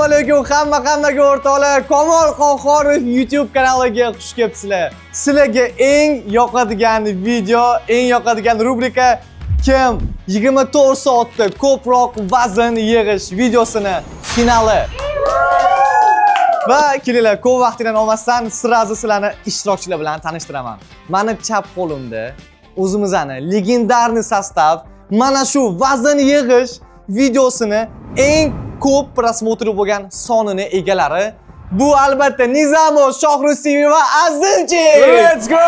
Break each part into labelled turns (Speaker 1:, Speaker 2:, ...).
Speaker 1: alaykum hammaga o'rtoqlar. Komol Qohorov YouTube kanaliga xush kelibsizlar. Sizlarga eng yoqadigan video, eng yoqadigan rubrika kim 24 soatda ko'proq vazn yig'ish videosini finali. Va kelinglar, ko'p vaqtdan olmasdan sirazi sizlarni ishtirokchilar bilan tanishtiraman. Mani chap qo'limda o'zimizning legendarniy sostav mana shu vazn yig'ish videosini eng ko'p prosmotri bo'lgan sonini egalari bu albatta Nizamov, Shohrustiyeva va Azimchi.
Speaker 2: Let's go!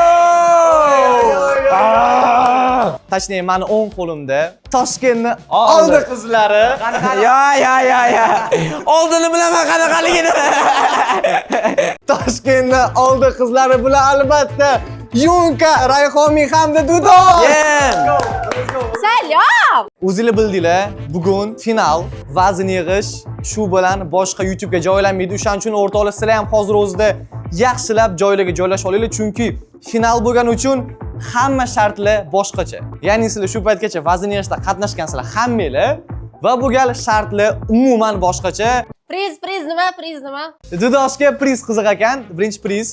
Speaker 1: Точнее, mani o'ng qo'limda Toshkentni oldi qizlari.
Speaker 2: Ya. Oldini bilaman qanaqaligini.
Speaker 1: Toshkentni oldi qizlari bular albatta Yunka, Rayhonmi hamda Dudo.
Speaker 3: Salom!
Speaker 1: O'zinglar bildinglar, bugun final vazn yig'ish shu bilan boshqa YouTube'ga joylanmaydi. O'shaning uchun o'rtoqlar sizlar ham hozir o'zida yaxshilab joylarga joylasha olinglar, chunki final bo'lgani uchun hamma shartlar boshqacha. Ya'ni sizlar shu paytgacha vazn yig'ishda qatnashgansizlar hammanglar va bu gal shartlar umuman boshqacha.
Speaker 3: Priz nima?
Speaker 1: Dudoshga priz qiziq ekan. Birinchi priz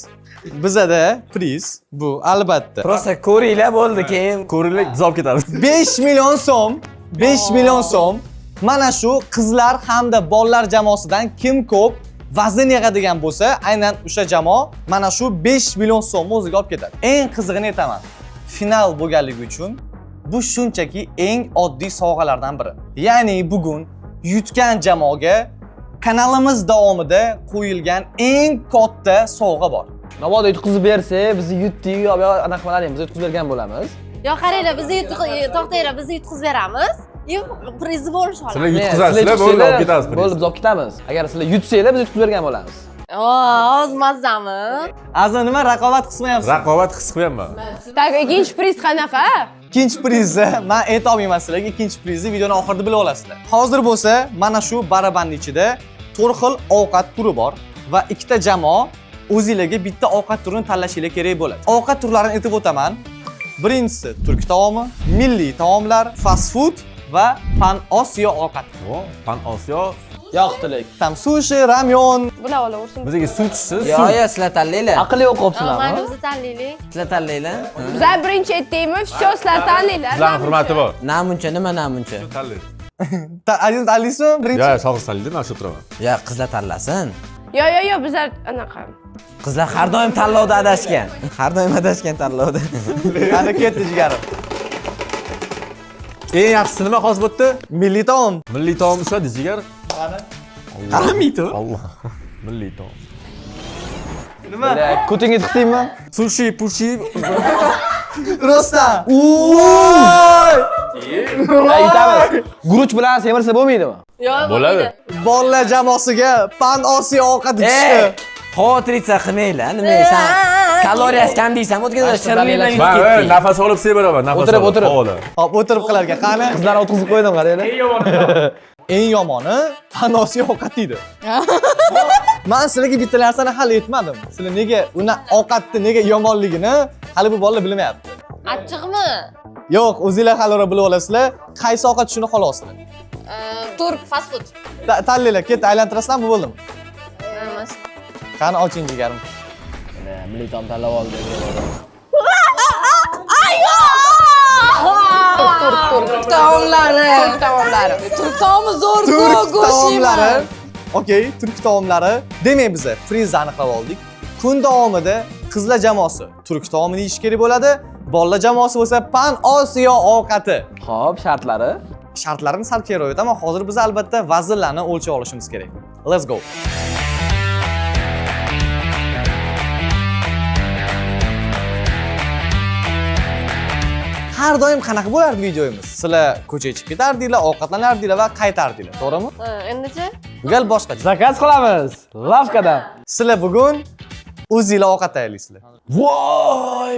Speaker 1: bizada priz bu albatta.
Speaker 2: Prosta ko'ringlar bo'ldi, keyin ko'ringlar zop ketamiz.
Speaker 1: 5 million so'm, 5 million so'm. Mana shu qizlar hamda bolalar jamoasidan kim ko'p vazn yig'adigan bo'lsa, aynan o'sha jamoa mana shu 5 million so'mni o'ziga olib ketadi. Eng qizig'ini aytaman. Final bo'lganligi uchun bu shunchaki eng oddiy sovg'alardan biri. Ya'ni bugun yutgan jamoaga kanalimiz davomida qo'yilgan eng katta sovg'a bor.
Speaker 4: Navoda yutqizib bersa, bizni yutdik, yo anaqa qilaveramiz, yutqizib bergan bo'lamiz.
Speaker 3: Yo qaranglar, bizni to'xtanglar, bizni yutqizib beramiz. Priz bo'lish oladi.
Speaker 2: Sizlar yutqizasizlar, bo'ldi, olib ketamiz.
Speaker 4: Bo'ldi, olib ketamiz. Agar sizlar yutsanglar, biz yutqizib bergan bo'lamiz.
Speaker 3: Oz mazami.
Speaker 1: Azim nima raqobat qismayapsiz?
Speaker 2: Raqobat his qilmayapman.
Speaker 5: Tak, ikkinchi priz qanaqa?
Speaker 1: Ikkinchi prizni men ayta olmayman sizlarga. Ikkinchi prizni videoning oxirida bilib olasizlar. Hozir bo'lsa, mana shu barabandning ichida 4 xil ovqat turi bor va ikkita jamoa o'zingizlarga bitta ovqat turini tanlashingiz kerak bo'ladi. Ovqat turlarini aytib o'taman. Birinchisi turk taomi, milliy taomlar, fast food va pan Osiyo ovqati.
Speaker 2: Pan Osiyo.
Speaker 4: Yoqtilik.
Speaker 1: Tam sushi, ramyon.
Speaker 5: Bular olaversin.
Speaker 2: Bizga sutchisiz.
Speaker 6: Yo, sizlar tanlaylar.
Speaker 4: Aqli yo'q qopsizlarmi?
Speaker 3: Mana bizni tanlaylik.
Speaker 6: Sizlar tanlaylar.
Speaker 5: Bizlar birinchi aytdikmi, sizlar tanlaylar.
Speaker 2: Sizlarning hurmati bor.
Speaker 6: Namuncha, nima namuncha?
Speaker 2: Tanlaydi.
Speaker 1: Aziz tanlaysizmi? Birinchi.
Speaker 2: Ya, shohir tanlaydi, men shu turaman.
Speaker 6: Ya, qizlar tanlasin.
Speaker 5: Yo, bizlar anaqa.
Speaker 6: Qizlar har doim tanlovda adashgan. Har doim adashgan tanlovda.
Speaker 1: Qani ketdi jigarim.
Speaker 2: Eng yaxshisi nima hozir bo'pti?
Speaker 1: Milliy taom.
Speaker 2: Milliy taom ushladi jigar.
Speaker 1: Qaramaydi.
Speaker 2: Alloh. Milliy taom.
Speaker 1: Nima?
Speaker 4: Kutingiz tiqdingmi?
Speaker 2: Sushi, pushi.
Speaker 1: Rosta.
Speaker 4: Aytamiz. Guruch bilan semirsa bo'lmaydimi?
Speaker 3: Yo,
Speaker 2: Bo'ladi.
Speaker 1: Bolalar jamoasiga pan Osiyo ovqati tushdi.
Speaker 6: Xavotircha qilmanglar, nima san? Kaloriyasi kam deysan, o'tkazib shirinlik bilan yutib
Speaker 2: Men
Speaker 6: ketdik.
Speaker 2: nafas olib sevaraman, nafas
Speaker 4: O'tirib,
Speaker 2: olib.
Speaker 4: o'tirib.
Speaker 2: Havoda.
Speaker 1: Hop, o'tirib qilarkan. Qani?
Speaker 4: Qizlar o'tkazib qo'ydim, qaranglar.
Speaker 1: Eng yomoni pan Osiyo ovqati edi. Men sizlarga bitta narsani hal etmadim. Sizlar nega uni ovqatni nega yomonligini hali bu bolalar bilmayapti.
Speaker 3: Achchiqmi?
Speaker 1: Yo'q, o'zingizlar hali bilib olasizlar. Qaysi ovqat shuni xohlasizlar.
Speaker 3: Turk fast food.
Speaker 1: Tanlaylar, ketdi, aylantirasizlarmi, bo'ldimi?
Speaker 3: Emas.
Speaker 1: Qani oching jigarim.
Speaker 4: Milliy taom tanlab oldi.
Speaker 5: Turk taomlari. Turk taomi zo'r,
Speaker 1: Turk
Speaker 5: go'sht
Speaker 1: taomlari.
Speaker 5: yeyman.
Speaker 1: Okey, turk taomlari. Demak, biz frizni aniqlab oldik. Kun davomida qizlar jamoasi turk taomini yeyish kerak bo'ladi. Bolalar jamoasi bo'lsa pan Osiyo ovqati.
Speaker 4: Xo'p, shartlari.
Speaker 1: Shartlarini sal keyinroq aytaman. Hozir biz albatta vaznlarni o'lchab olishimiz kerak. Let's go. Har doim qanaqa bo'lardi videomiz? Sizlar ko'chaga chiqib ketardinglar, ovqatlanardinglar va qaytardinglar, to'g'rimi?
Speaker 3: Endichi?
Speaker 1: Bu gal boshqacha.
Speaker 4: Zakaz qilamiz. Lavkadan.
Speaker 1: Sizlar bugun o'zingizlar ovqat tayyorlaysizlar.
Speaker 4: Voy!